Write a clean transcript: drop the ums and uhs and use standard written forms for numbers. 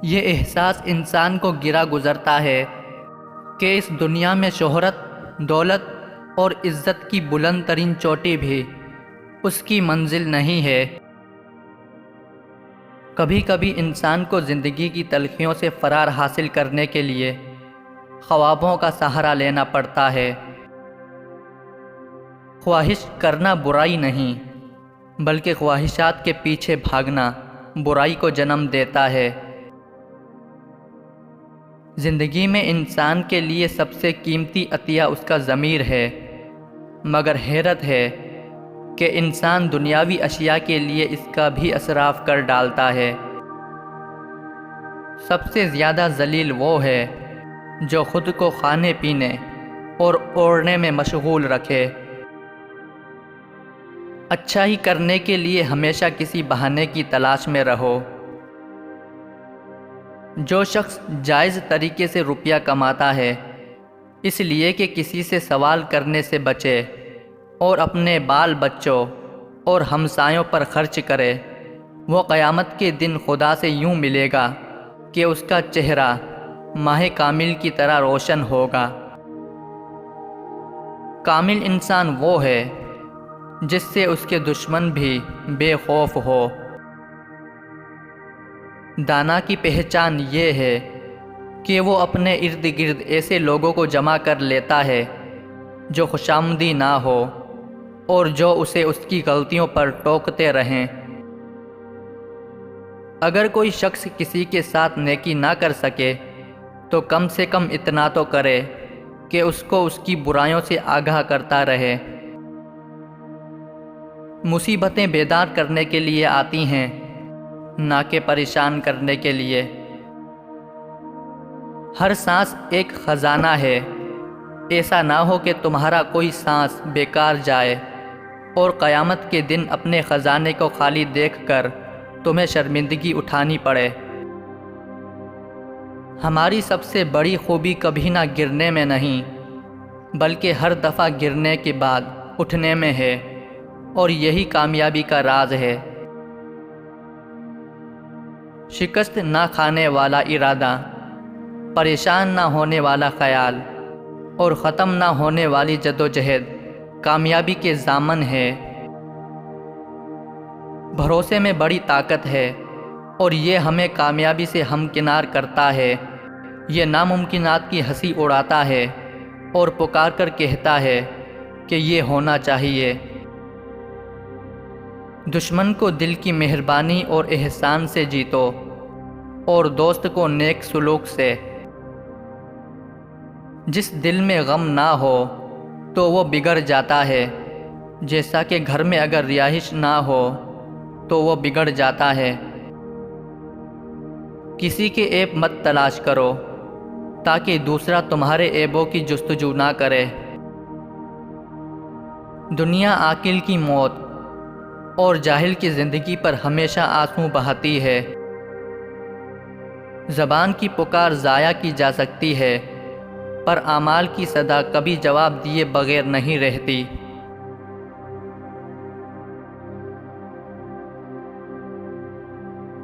یہ احساس انسان کو گرا گزرتا ہے کہ اس دنیا میں شہرت، دولت اور عزت کی بلند ترین چوٹی بھی اس کی منزل نہیں ہے۔ کبھی کبھی انسان کو زندگی کی تلخیوں سے فرار حاصل کرنے کے لیے خوابوں کا سہارا لینا پڑتا ہے۔ خواہش کرنا برائی نہیں، بلکہ خواہشات کے پیچھے بھاگنا برائی کو جنم دیتا ہے۔ زندگی میں انسان کے لیے سب سے قیمتی عطیہ اس کا ضمیر ہے، مگر حیرت ہے کہ انسان دنیاوی اشیاء کے لیے اس کا بھی اسراف کر ڈالتا ہے۔ سب سے زیادہ ذلیل وہ ہے جو خود کو کھانے پینے اور اوڑھنے میں مشغول رکھے۔ اچھائی کرنے کے لیے ہمیشہ کسی بہانے کی تلاش میں رہو۔ جو شخص جائز طریقے سے روپیہ کماتا ہے اس لیے کہ کسی سے سوال کرنے سے بچے اور اپنے بال بچوں اور ہمسایوں پر خرچ کرے، وہ قیامت کے دن خدا سے یوں ملے گا کہ اس کا چہرہ ماہ کامل کی طرح روشن ہوگا۔ کامل انسان وہ ہے جس سے اس کے دشمن بھی بے خوف ہو۔ دانا کی پہچان یہ ہے کہ وہ اپنے ارد گرد ایسے لوگوں کو جمع کر لیتا ہے جو خوشامدی نہ ہو اور جو اسے اس کی غلطیوں پر ٹوکتے رہیں۔ اگر کوئی شخص کسی کے ساتھ نیکی نہ کر سکے تو کم سے کم اتنا تو کرے کہ اس کو اس کی برائیوں سے آگاہ کرتا رہے۔ مصیبتیں بیدار کرنے کے لیے آتی ہیں، نہ کہ پریشان کرنے کے لیے۔ ہر سانس ایک خزانہ ہے، ایسا نہ ہو کہ تمہارا کوئی سانس بیکار جائے اور قیامت کے دن اپنے خزانے کو خالی دیکھ کر تمہیں شرمندگی اٹھانی پڑے۔ ہماری سب سے بڑی خوبی کبھی نہ گرنے میں نہیں، بلکہ ہر دفعہ گرنے کے بعد اٹھنے میں ہے، اور یہی کامیابی کا راز ہے۔ شکست نہ کھانے والا ارادہ، پریشان نہ ہونے والا خیال اور ختم نہ ہونے والی جدوجہد کامیابی کے ضامن ہے۔ بھروسے میں بڑی طاقت ہے اور یہ ہمیں کامیابی سے ہمکنار کرتا ہے۔ یہ ناممکنات کی ہنسی اڑاتا ہے اور پکار کر کہتا ہے کہ یہ ہونا چاہیے۔ دشمن کو دل کی مہربانی اور احسان سے جیتو اور دوست کو نیک سلوک سے۔ جس دل میں غم نہ ہو تو وہ بگڑ جاتا ہے، جیسا کہ گھر میں اگر رہائش نہ ہو تو وہ بگڑ جاتا ہے۔ کسی کے عیب مت تلاش کرو تاکہ دوسرا تمہارے عیبوں کی جستجو نہ کرے۔ دنیا عاقل کی موت اور جاہل کی زندگی پر ہمیشہ آنسو بہاتی ہے۔ زبان کی پکار ضائع کی جا سکتی ہے، پر اعمال کی صدا کبھی جواب دیے بغیر نہیں رہتی۔